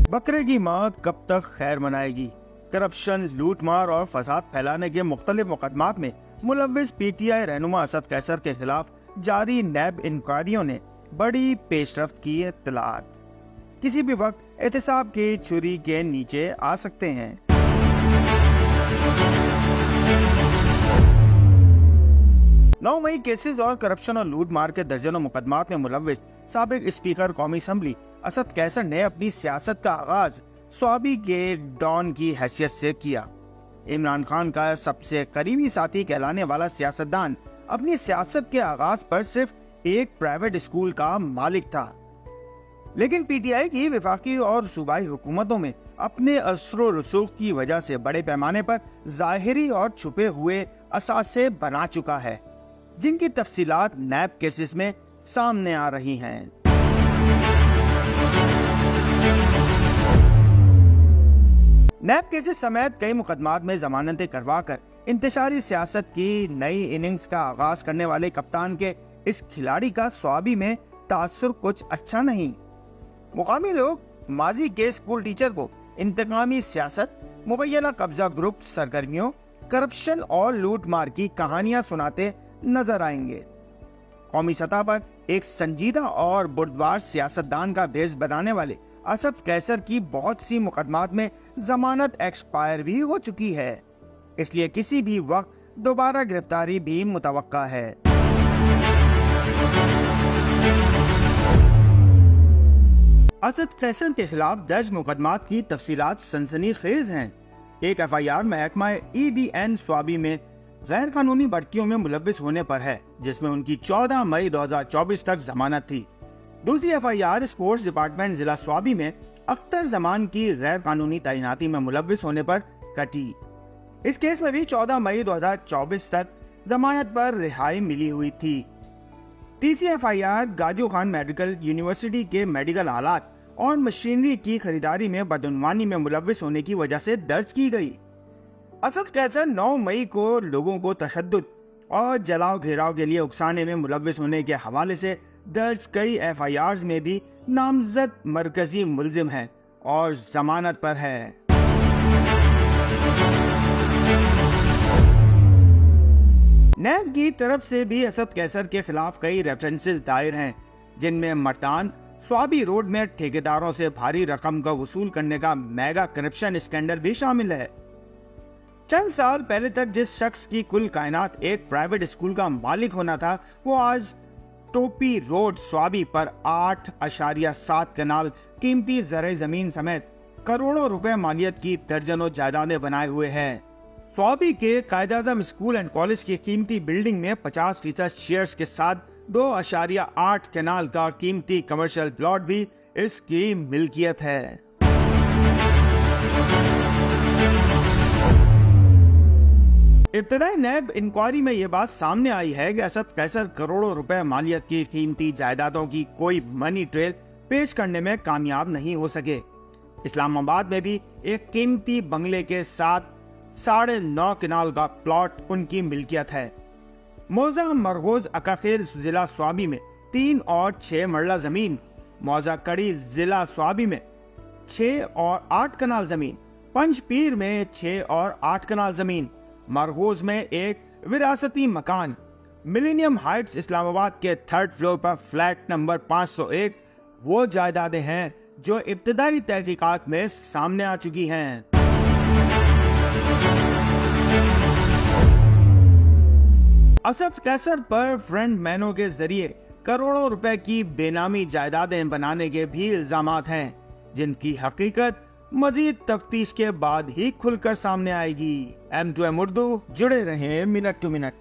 बकरे की मौत कब तक खैर मनाएगी। करप्शन, लूटमार और फसाद फैलाने के मुख्तलिफ मुकदमात में मुलव्विस पीटीआई रहनुमा असद कैसर के खिलाफ जारी नैब इंक्वायरियों ने बड़ी पेशरफ्त की इत्तलात किसी भी वक्त एहतसाब की छुरी के नीचे आ सकते हैं। 9 मई केसेस और करप्शन और लूट मार के दर्जनों मुकदमात में मुलव्विस साबिक स्पीकर कौमी असम्बली असद कैसर ने अपनी सियासत का आगाज स्वाबी के डॉन की हैसियत से किया। इमरान खान का सबसे करीबी साथी कहलाने वाला सियासतदान अपनी सियासत के आगाज पर सिर्फ एक प्राइवेट स्कूल का मालिक था, लेकिन पीटीआई की वफाकी और सूबाई हुकूमतों में अपने असरो रसूख की वजह से बड़े पैमाने पर ज़ाहिरी और छुपे हुए असासे बना चुका है, जिनकी तफसीलात नैब केसेस में सामने आ रही हैं। नैब केसेस समेत कई मुकदमात में जमानतें करवा कर इंतशारी सियासत की नई इनिंग्स का आगाज करने वाले कप्तान के इस खिलाड़ी का स्वाबी में तासुर कुछ अच्छा नहीं। मुकामी लोग माजी के स्कूल टीचर को इंतकामी सियासत, मुबैना कब्जा ग्रुप सरगर्मियों, करप्शन और लूट मार की कहानियां सुनाते नजर आएंगे। कौमी सतह पर एक संजीदा और बुर्दबार सियासतदान का भेष बनाने वाले असद कैसर की बहुत सी मुकदमात में जमानत एक्सपायर भी हो चुकी है, इसलिए किसी भी वक्त दोबारा गिरफ्तारी भी मुतवक्का है। असद कैसर के खिलाफ दर्ज मुकदमात की तफसीलात सनसनीखेज हैं। एक एफआईआर महकमा EDN स्वाबी में गैर कानूनी भर्तियों में मुलव्विस होने पर है, जिसमें उनकी 14 मई 2024 तक जमानत थी। दूसरी एफआईआर स्पोर्ट्स डिपार्टमेंट जिला स्वाबी में अख्तर जमान की गैर कानूनी तैनाती में मुलव्विस होने पर कटी। इस केस में भी 14 मई 2024 तक जमानत पर रिहाई मिली हुई थी। तीसरी एफआईआर गाजो खान मेडिकल यूनिवर्सिटी के मेडिकल आलात और मशीनरी की खरीदारी में बदउनवानी में मुलव्विस होने की वजह से दर्ज की गई। असद कैसर 9 मई को लोगों को तशद्दुद और जलाओ घेराव के लिए उकसाने में मुलव्विस होने के हवाले से दर्ज कई एफआईआर्स में भी नामजद मरकजी मुल्जिम है और जमानत पर है। नैब की तरफ से भी असद कैसर के खिलाफ कई रेफरेंसेस दायर हैं, जिनमें मर्तान स्वाबी रोड में ठेकेदारों से भारी रकम का वसूल करने का मेगा करप्शन स्कैंडल भी शामिल है। चंद साल पहले तक जिस शख्स की कुल कायनात एक प्राइवेट स्कूल का मालिक होना था, वो आज टोपी रोड स्वाबी पर 8.7 कनाल कीमती ज़रे जमीन समेत करोड़ों रुपए मालियत की दर्जनों जायदादें बनाए हुए है। स्वाबी के कायद-ए-आज़म स्कूल एंड कॉलेज की कीमती बिल्डिंग में 50% शेयर्स के साथ 2.8 कनाल का कीमती कमर्शियल प्लॉट भी इसकी मिल्कियत है। इब्तदाई नैब इंक्वायरी में ये बात सामने आई है कि असद कैसर करोड़ों रुपए मालियत की कीमती जायदादों की कोई मनी ट्रेल पेश करने में कामयाब नहीं हो सके। इस्लामाबाद में भी एक कीमती बंगले के साथ 9.5 कनाल का प्लॉट उनकी मिल्कियत है। मौजा मरगोज अकाखेर जिला स्वाबी में 3 और 6 मरला जमीन, मौजा कड़ी जिला स्वाबी में 6 और 8 कनाल जमीन, पंचपीर में 6 और 8 कनाल जमीन, मरगोज में एक विरासती मकान, मिलेनियम हाइट्स इस्लामाबाद के 3rd फ्लोर पर फ्लैट नंबर 501 वो जायदादें हैं जो इब्तदाई तहकीकात में सामने आ चुकी हैं। असद कैसर पर फ्रंट मैनों के जरिए करोड़ों रुपए की बेनामी जायदादें बनाने के भी इल्जामात हैं, जिनकी हकीकत मजीद तफ्तीश के बाद ही खुलकर सामने आएगी। M2M उर्दू, जुड़े रहें मिनट टू मिनट।